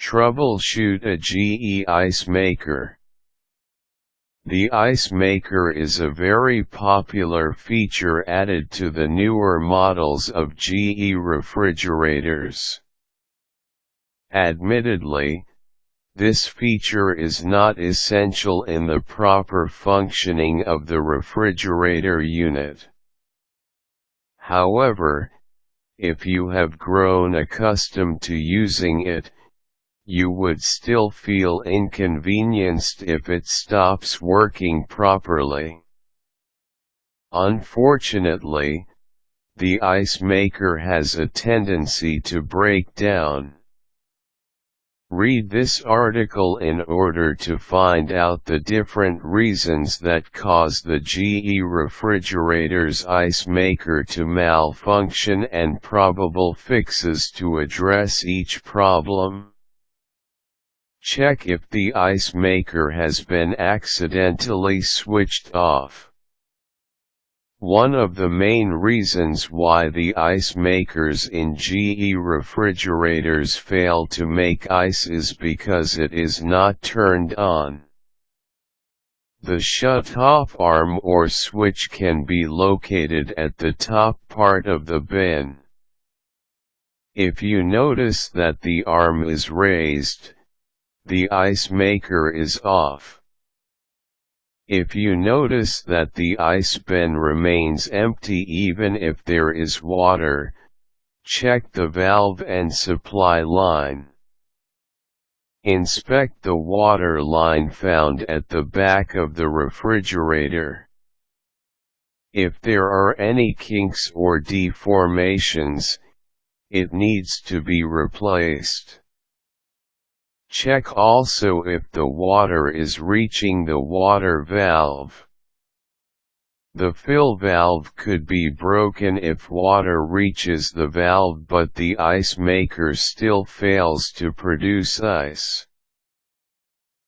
Troubleshoot a GE ice maker. The ice maker is a very popular feature added to the newer models of GE refrigerators. Admittedly, this feature is not essential in the proper functioning of the refrigerator unit. However, if you have grown accustomed to using it, you would still feel inconvenienced if it stops working properly. Unfortunately, the ice maker has a tendency to break down. Read this article in order to find out the different reasons that cause the GE refrigerator's ice maker to malfunction and probable fixes to address each problem. Check if the ice maker has been accidentally switched off. One of the main reasons why the ice makers in GE refrigerators fail to make ice is because it is not turned on. The shutoff arm or switch can be located at the top part of the bin. If you notice that the arm is raised, the ice maker is off. If you notice that the ice bin remains empty even if there is water, check the valve and supply line. Inspect the water line found at the back of the refrigerator. If there are any kinks or deformations, it needs to be replaced. Check also if the water is reaching the water valve. The fill valve could be broken if water reaches the valve but the ice maker still fails to produce ice.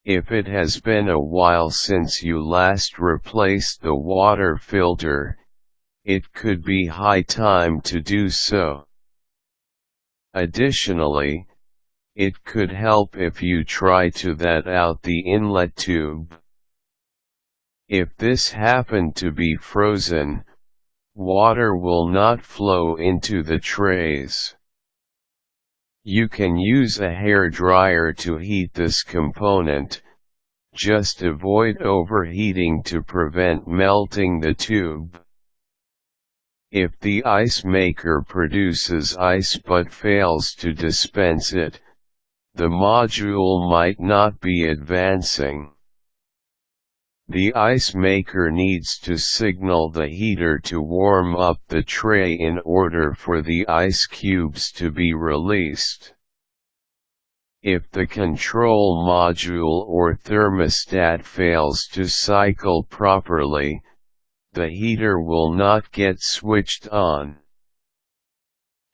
If it has been a while since you last replaced the water filter, it could be high time to do so. Additionally, it could help if you try to vet out the inlet tube. If this happened to be frozen, water will not flow into the trays. You can use a hairdryer to heat this component, just avoid overheating to prevent melting the tube. If the ice maker produces ice but fails to dispense it, the module might not be advancing. The ice maker needs to signal the heater to warm up the tray in order for the ice cubes to be released. If the control module or thermostat fails to cycle properly, the heater will not get switched on.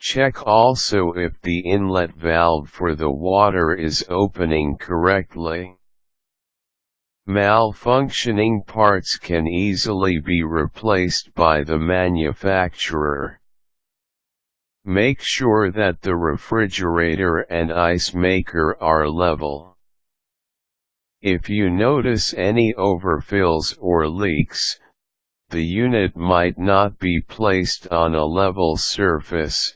Check also if the inlet valve for the water is opening correctly. Malfunctioning parts can easily be replaced by the manufacturer. Make sure that the refrigerator and ice maker are level. If you notice any overfills or leaks, the unit might not be placed on a level surface.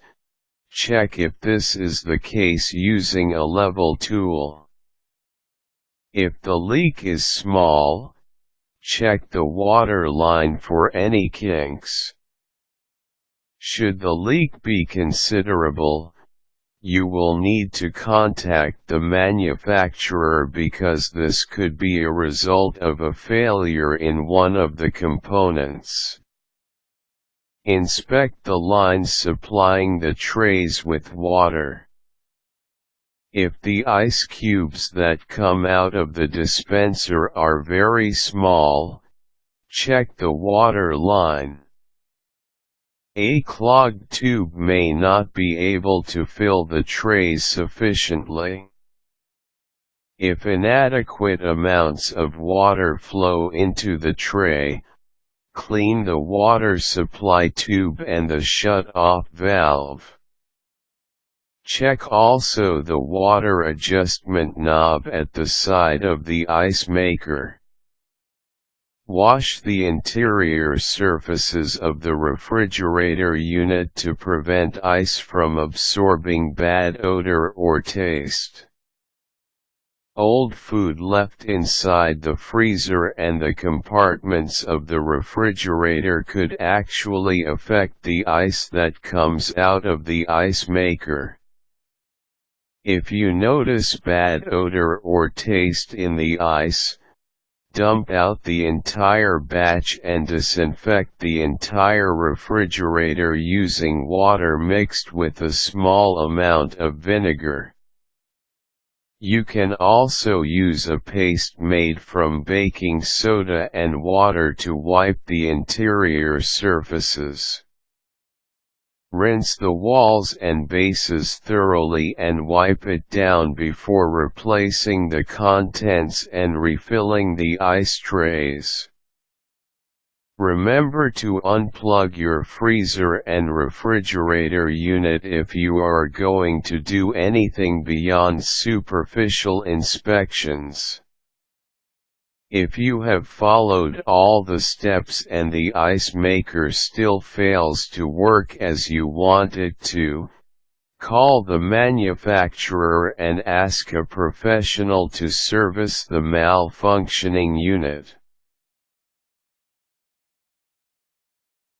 Check if this is the case using a level tool. If the leak is small, check the water line for any kinks. Should the leak be considerable, you will need to contact the manufacturer because this could be a result of a failure in one of the components. Inspect the lines supplying the trays with water. If the ice cubes that come out of the dispenser are very small, check the water line. A clogged tube may not be able to fill the trays sufficiently. If inadequate amounts of water flow into the tray, clean the water supply tube and the shut-off valve. Check also the water adjustment knob at the side of the ice maker. Wash the interior surfaces of the refrigerator unit to prevent ice from absorbing bad odor or taste. Old food left inside the freezer and the compartments of the refrigerator could actually affect the ice that comes out of the ice maker. If you notice bad odor or taste in the ice, dump out the entire batch and disinfect the entire refrigerator using water mixed with a small amount of vinegar. You can also use a paste made from baking soda and water to wipe the interior surfaces. Rinse the walls and bases thoroughly and wipe it down before replacing the contents and refilling the ice trays. Remember to unplug your freezer and refrigerator unit if you are going to do anything beyond superficial inspections. If you have followed all the steps and the ice maker still fails to work as you want it to, call the manufacturer and ask a professional to service the malfunctioning unit.